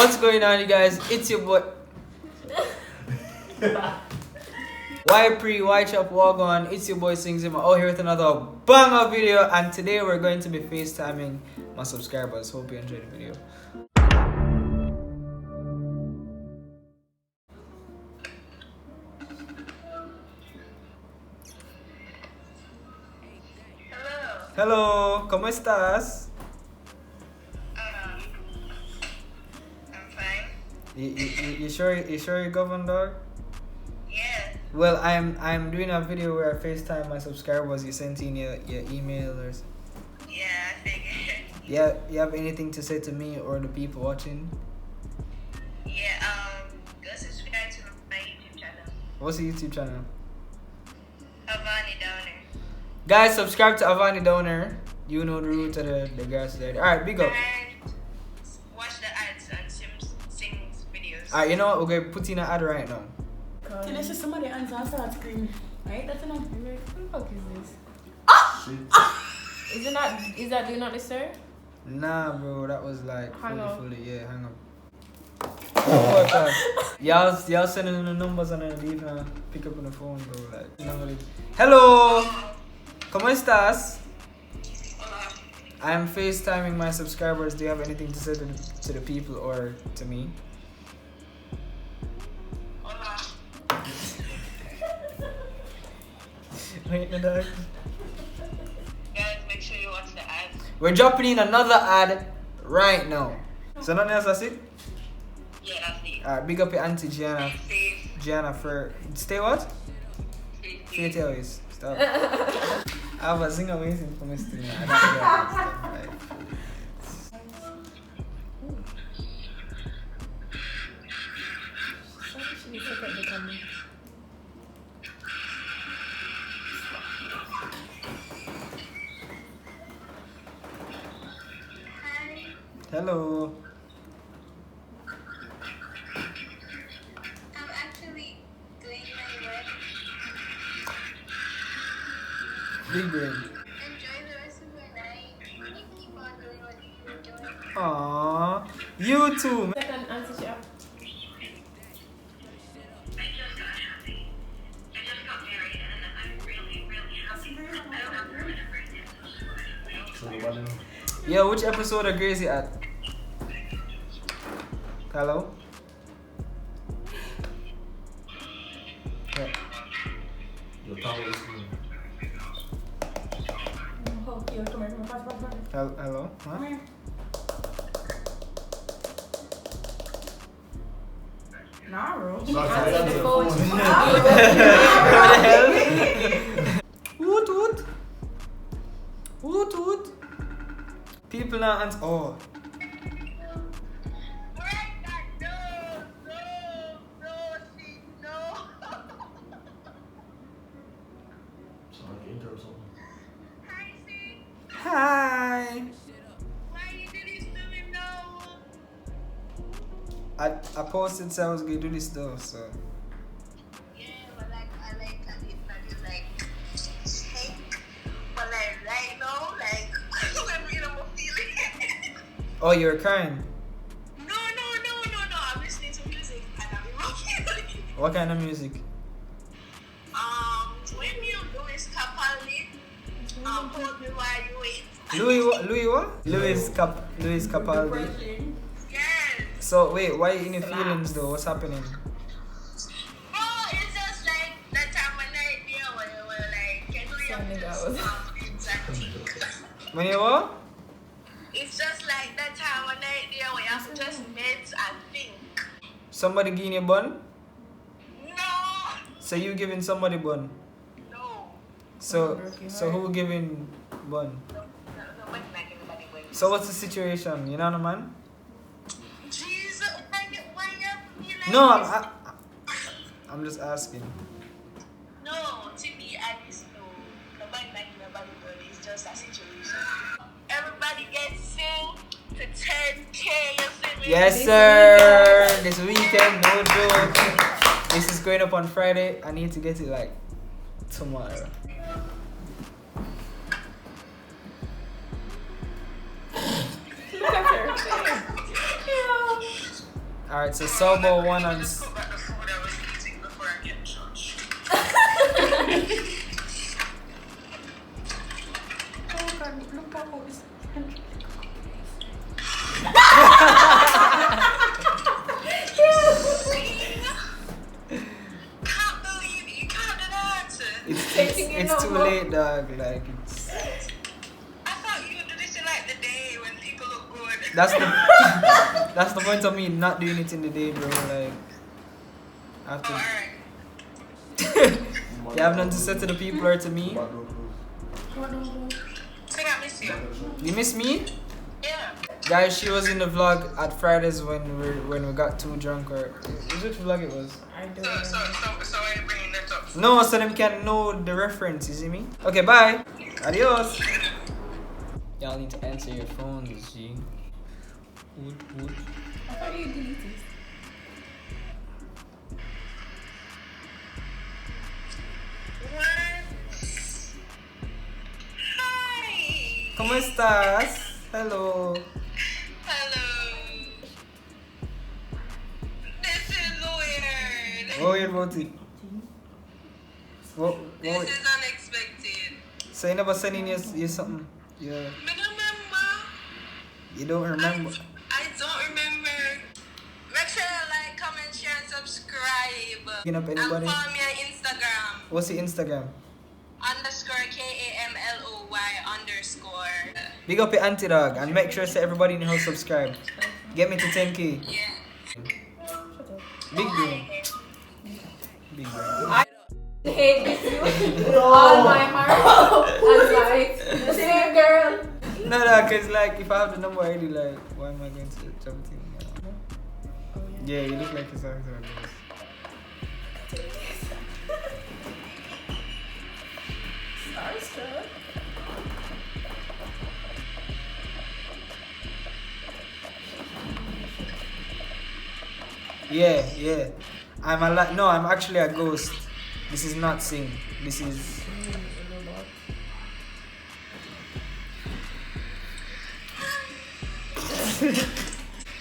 What's going on, you guys? It's your boy. Why pre, why chop, walk on? It's your boy Singh Zima out here with another banger video, and today we're going to be FaceTiming my subscribers. Hope you enjoyed the video. Hello, ¿cómo estás? I'm fine. You sure you're governed, dog? Yeah. Well, I'm doing a video where I FaceTime my subscribers. You sent in your email or Yeah, I figured. yeah. You have anything to say to me or the people watching? Yeah, go subscribe to my YouTube channel. What's the YouTube channel? Avani Downer. Guys, subscribe to Avani Donor. You know the route to the grass there. Alright, big up. And watch the ads on Singh's videos. Alright, you know what? We're going to put in an ad right now. So there's just somebody answer and start screaming. Right? That's enough. Who the fuck is this? Is that do not disturb? Nah, bro, that was like Hang up. fully. Yeah, hang up. Y'all sending in the numbers and then leave now. Pick up on the phone, bro. Like, you know what it is. Hello! ¿Cómo estás? Hola. I'm FaceTiming my subscribers. Do you have anything to say to the people or to me? Hola. Wait, no, dog. Guys, make sure you watch the ads. We're dropping in another ad right now. So nothing else, that's it? Yeah, that's it. Alright, big up your auntie Gianna. Stay safe. Gianna for stay what? Stay Stay safe. always. Stop. I have a singer waiting for me still. I don't know. Hello. I'm actually doing my work. Big brain. Enjoy the rest of your night. You keep on doing what you're doing. Aww. You too. Second answer, yeah. I just got happy. I just got married and I'm really, really happy. I don't have permanent residence. Yo, which episode of Gracie at? Hello? Yeah. Oh, yo, come here, pass. Hello? Huh? Come here. Nah, bro. Answer the phone. What the hell? Woot woot. Woot woot. People now answer. Oh. Hi. I posted so I was gonna do this though, so. Yeah, but like I like it, but like right now, like I'm in a feeling. Oh, you're crying. No. I'm listening to music and I'm feeling. What kind of music? When you do is Capaldi, hold me while you wait. Louis what? Louis Capaldi. Yes. So wait, why you in your feelings though? What's happening? Bro, it's just like that time of night there where like you know you Sounding have out. to stop things and think. When you what? It's just like that time of night there where you have to just net and think. Somebody giving you bun? No. So you giving somebody bun? No. So who giving bun? Nobody like anybody when So what's the situation? You know what I mean? Jesus, why you feel like No, this? I'm just asking. No, to be honest, no. Nobody like nobody when it's just a situation. Everybody gets Sing to 10K, you see me? Yes, sir. This weekend, no joke. This is going up on Friday. I need to get it like tomorrow. Look at her. Alright, so Sobo one on. Just put back the food I was eating before I get judged. Oh God, look how this. Can't believe it. You can't do that. It's too late, dog. Like it's. I thought you would do this in like the day when people look good. That's the that's the point of me not doing it in the day, bro. Like after Alright. you have nothing to say to the people or to me. Sing, I miss you. You miss me, Yeah. guys? She was in the vlog at Fridays when we got too drunk, or which vlog it was? I don't So know. why are you bringing that up? No, so them can know the reference. You see me? Okay, bye. Adios. Y'all need to answer your phones, G. Wood. I thought you deleted it. What? Hi. ¿Cómo estás? Hello. Hello. This is weird. What weird about it? What? This is unexpected. So you never sending you something? Yeah. Me no remember. You don't remember? I don't remember. Make sure you like, comment, share, and subscribe. Picking up And anybody? follow me on Instagram. What's the Instagram? _KAMLOY_. Big up your auntie, dog, and make sure say everybody in the house subscribe. Get me to 10K. Yeah. Big brain. Big brain. I hate this you with all my heart. I was like, same girl. No, cause like if I have the number already, like why am I going to jump in? Yeah, you look like it's actor. Starstruck. Yeah. I'm actually a ghost. This is not Singh. This is.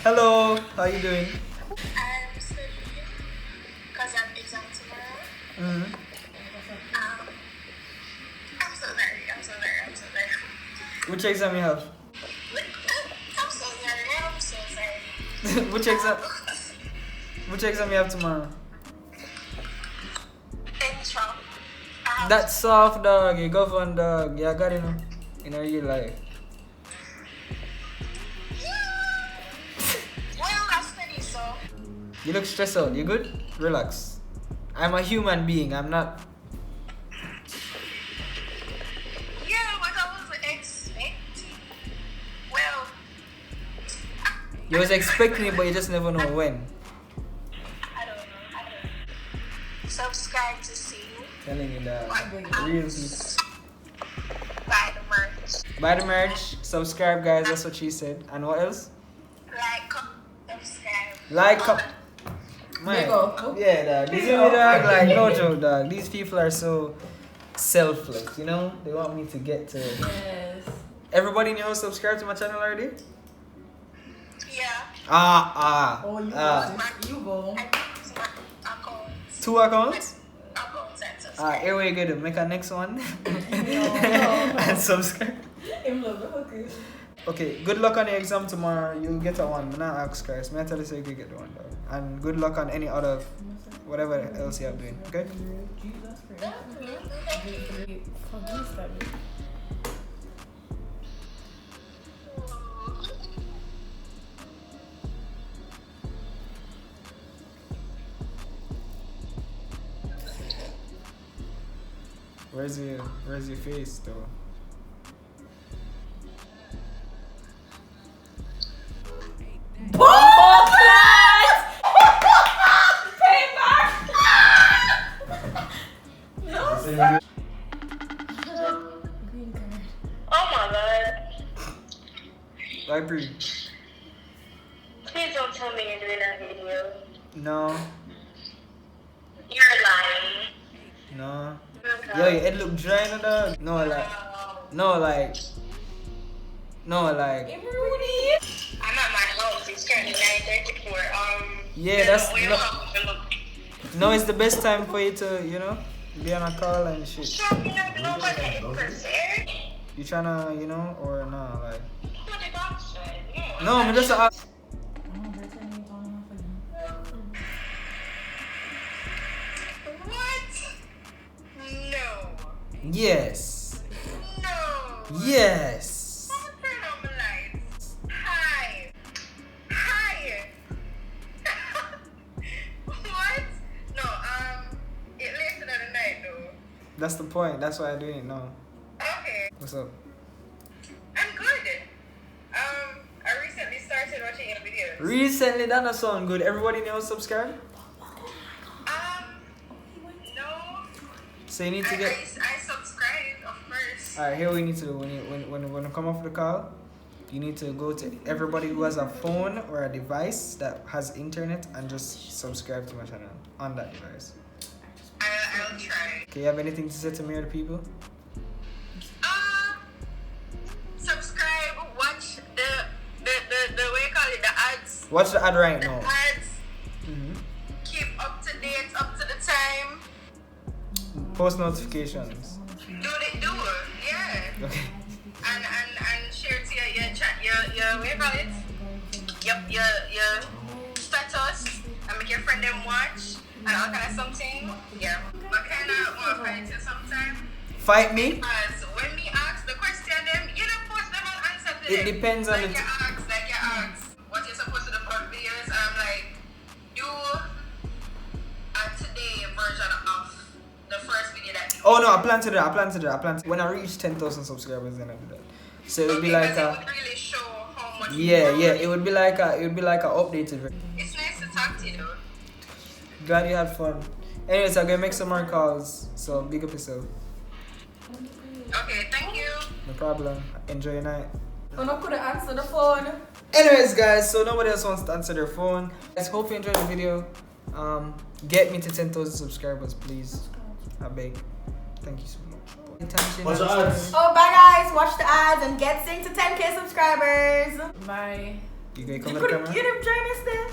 Hello, how you doing? I'm studying because I have exam tomorrow. Mm-hmm. I'm so sorry. Which exam you have? I'm so sorry. Which exam you have tomorrow? Intro. That's soft, dog. You go for dog. Yeah, I got it. In a real life. Well, I study, so. You look stressed out. You good? Relax. I'm a human being. I'm not. Yeah, what I was expecting. Well, You was expecting it, but you just never know when. I don't know. Subscribe to see. Telling you that. Real people. Buy the merch. Buy the merch. Subscribe, guys. That's what she said. And what else? Like, comment, subscribe. Like. Big up. Yeah, dog. You see me, dog? Like, no joke, dog. These people are so selfless, you know? They want me to get to. Yes. Everybody in your house subscribe to my channel already? Yeah. Oh, you go. You go. I use my accounts. 2 accounts? Accounts and subscribe. Here we go. Make a next one. And subscribe. Him love the hookers. Okay, good luck on your exam tomorrow. You'll get a 1. I'm not ask Christ. I tell you so you can get the 1, dog. And good luck on any other, whatever else you are doing, okay? Jesus Christ. Forgive that. Where's your face, though? Green card. Oh my god. Library. Please don't tell me you're doing that video. No. You're lying. No. Okay. Yo, your head look dry, no, dog? No, like. No, like. I'm at my house. It's currently 9:34. Yeah, that's you no, have to look. no. It's the best time for you to, you know, be on a call and shit. Sure, you know, nobody is prepared. You tryna, you know, or no, like. What the dog said. Yeah. No, I'm just. What? No. Yes. No. Yes. Turn on the lights. Hi. Hi. What? No, it later than the night though. That's the point. That's why I'm doing it now. Okay. What's up? I'm good. I recently started watching your videos. Recently, that not sound good. Everybody know subscribe. No. So you need to get. I subscribed, of course. Alright, here we need to do when you come off the call, you need to go to everybody who has a phone or a device that has internet and just subscribe to my channel on that device. I'll try. Okay, you have anything to say to me or the people? Subscribe, watch the way you call it, the ads. Watch the ad right The now. ads. Mm-hmm. Keep up to date, up to the time. Post notifications. Do yeah. Okay. And share to your chat, your what you call it? Your status, and make your friend them watch and all kind of something. Yeah. But kind of want to fight you sometime. Fight me? Because when me ask the question, them you don't post them and answer to them. It depends on like the. you ask what you're supposed to do for videos, and I'm like, do a today version of the first video that you Oh no, I plan to do that. When I reach 10,000 subscribers, then I do that. So it would be like it a. would really show how much Yeah, you yeah. grow. It would be like a updated version. It's nice to talk to you though. Glad you had fun. Anyways, I'm gonna make some more calls. So big up yourself. Okay, thank you. No problem. Enjoy your night. I'm not gonna answer the phone. Anyways, guys, so nobody else wants to answer their phone. Guys, hope you enjoyed the video. Get me to 10,000 subscribers, please. I beg. Thank you so much. What's the odds? Oh, bye guys. Watch the ads and get Singh to 10K subscribers. Bye. You gonna come You to the could camera? get him join us there.